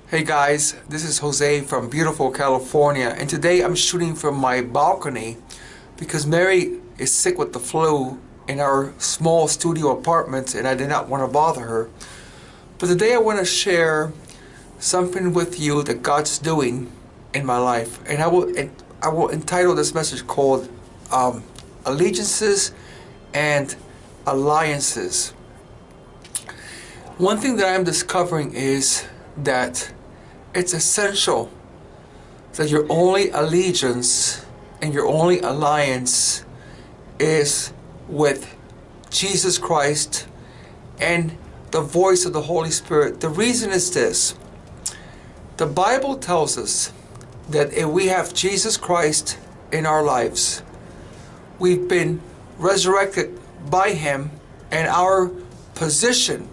Hey guys, this is Jose from beautiful California, and today I'm shooting from my balcony because Mary is sick with the flu in our small studio apartment and I did not want to bother her. But today I want to share something with you that God's doing in my life, and I will entitle this message called Allegiances and Alliances. One thing that I'm discovering is that it's essential that your only allegiance and your only alliance is with Jesus Christ and the voice of the Holy Spirit. The reason is this: the Bible tells us that if we have Jesus Christ in our lives, we've been resurrected by Him, and our position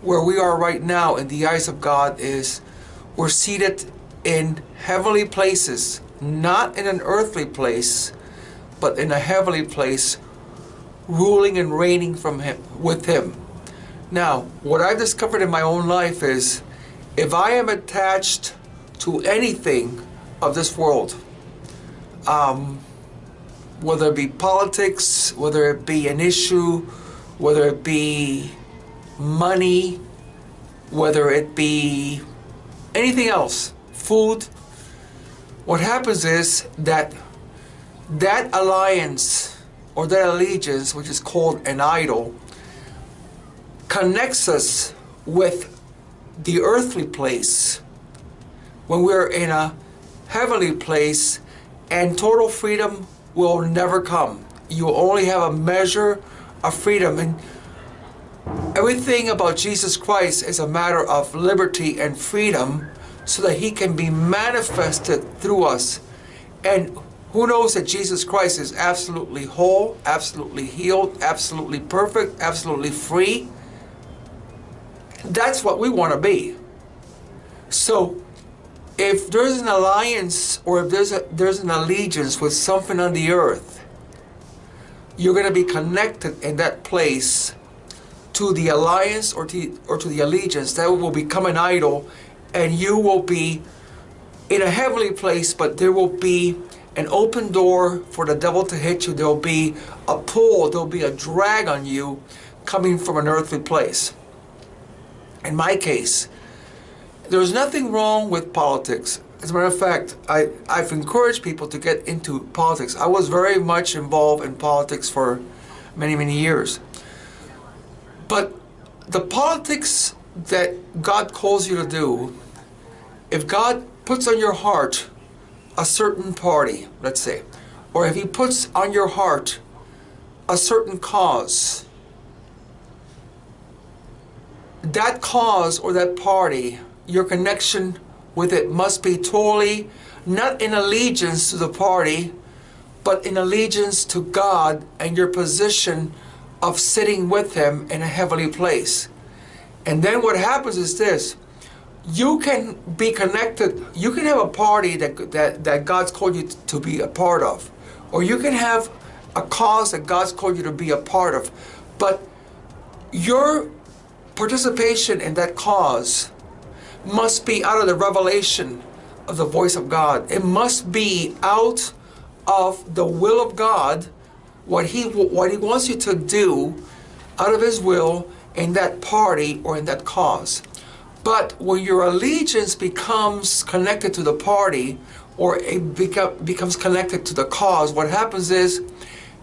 where we are right now in the eyes of God is we're seated in heavenly places, not in an earthly place, but in a heavenly place, ruling and reigning with Him. Now, what I've discovered in my own life is if I am attached to anything of this world, whether it be politics, whether it be an issue, whether it be money, whether it be anything else, food, what happens is that alliance or that allegiance, which is called an idol, connects us with the earthly place when we're in a heavenly place, and total freedom will never come. You will only have a measure of freedom, and everything about Jesus Christ is a matter of liberty and freedom so that He can be manifested through us. And who knows that Jesus Christ is absolutely whole, absolutely healed, absolutely perfect, absolutely free? That's what we want to be. So if there's an alliance or if there's an allegiance with something on the earth, you're going to be connected in that place to the alliance or to the allegiance. That will become an idol, and you will be in a heavenly place, but there will be an open door for the devil to hit you. There will be a pull, there will be a drag on you coming from an earthly place. In my case, there's nothing wrong with politics. As a matter of fact, I've encouraged people to get into politics. I was very much involved in politics for many, many years. But the politics that God calls you to do, if God puts on your heart a certain party, let's say, or if He puts on your heart a certain cause, that cause or that party, your connection with it must be totally not in allegiance to the party, but in allegiance to God and your position of sitting with Him in a heavenly place. And then what happens is this: you can be connected. You can have a party that God's called you to be a part of, or you can have a cause that God's called you to be a part of, but your participation in that cause must be out of the revelation of the voice of God. It must be out of the will of God, what He wants you to do out of His will in that party or in that cause. But when your allegiance becomes connected to the party, or it becomes connected to the cause, what happens is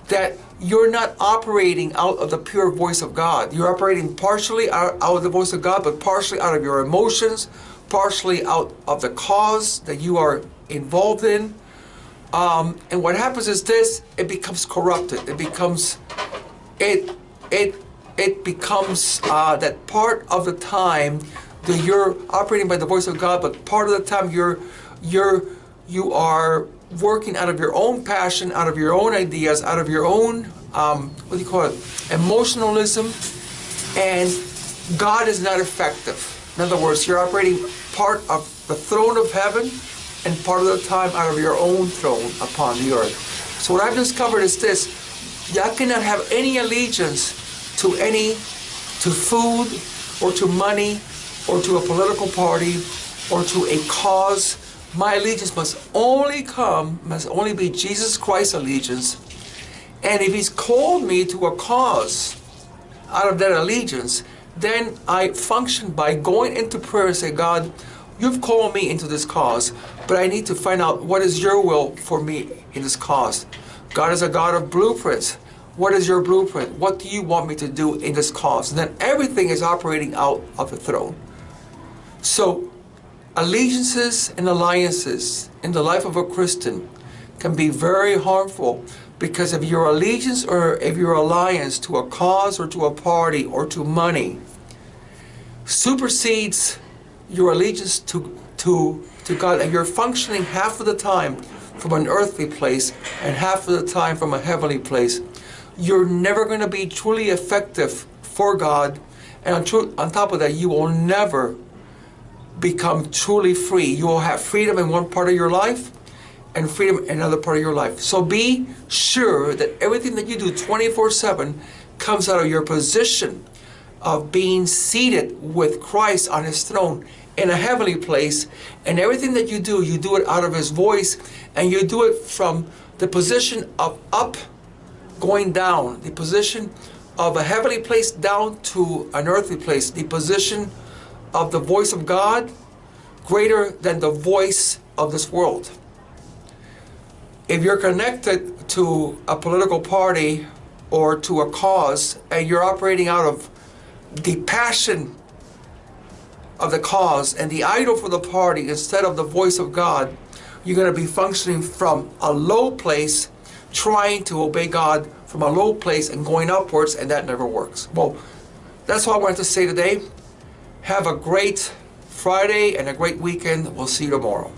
that you're not operating out of the pure voice of God. You're operating partially out of the voice of God, but partially out of your emotions, partially out of the cause that you are involved in. And what happens is this: it becomes corrupted. It becomes that part of the time that you're operating by the voice of God, but part of the time you are working out of your own passion, out of your own ideas, out of your own emotionalism, and God is not effective. In other words, you're operating part of the throne of heaven and part of the time out of your own throne upon the earth. So what I've discovered is this: y'all cannot have any allegiance to food or to money or to a political party or to a cause, my allegiance must only be Jesus Christ's allegiance. And if He's called me to a cause out of that allegiance, then I function by going into prayer and say, God, you've called me into this cause, but I need to find out what is your will for me in this cause. God is a God of blueprints. What is your blueprint? What do you want me to do in this cause? And then everything is operating out of the throne. So allegiances and alliances in the life of a Christian can be very harmful, because if your allegiance or if your alliance to a cause or to a party or to money supersedes your allegiance to God, and you're functioning half of the time from an earthly place and half of the time from a heavenly place, you're never going to be truly effective for God. And on top of that, you will never become truly free. You will have freedom in one part of your life and freedom in another part of your life. So be sure that everything that you do 24/7 comes out of your position of being seated with Christ on His throne in a heavenly place. And everything that you do it out of His voice, and you do it from the position of up going down, the position of a heavenly place down to an earthly place, the position of the voice of God greater than the voice of this world. If you're connected to a political party or to a cause, and you're operating out of the passion of the cause and the idol for the party instead of the voice of God, you're going to be functioning from a low place, trying to obey God from a low place and going upwards, and that never works. Well, that's all I wanted to say today. Have a great Friday and a great weekend. We'll see you tomorrow.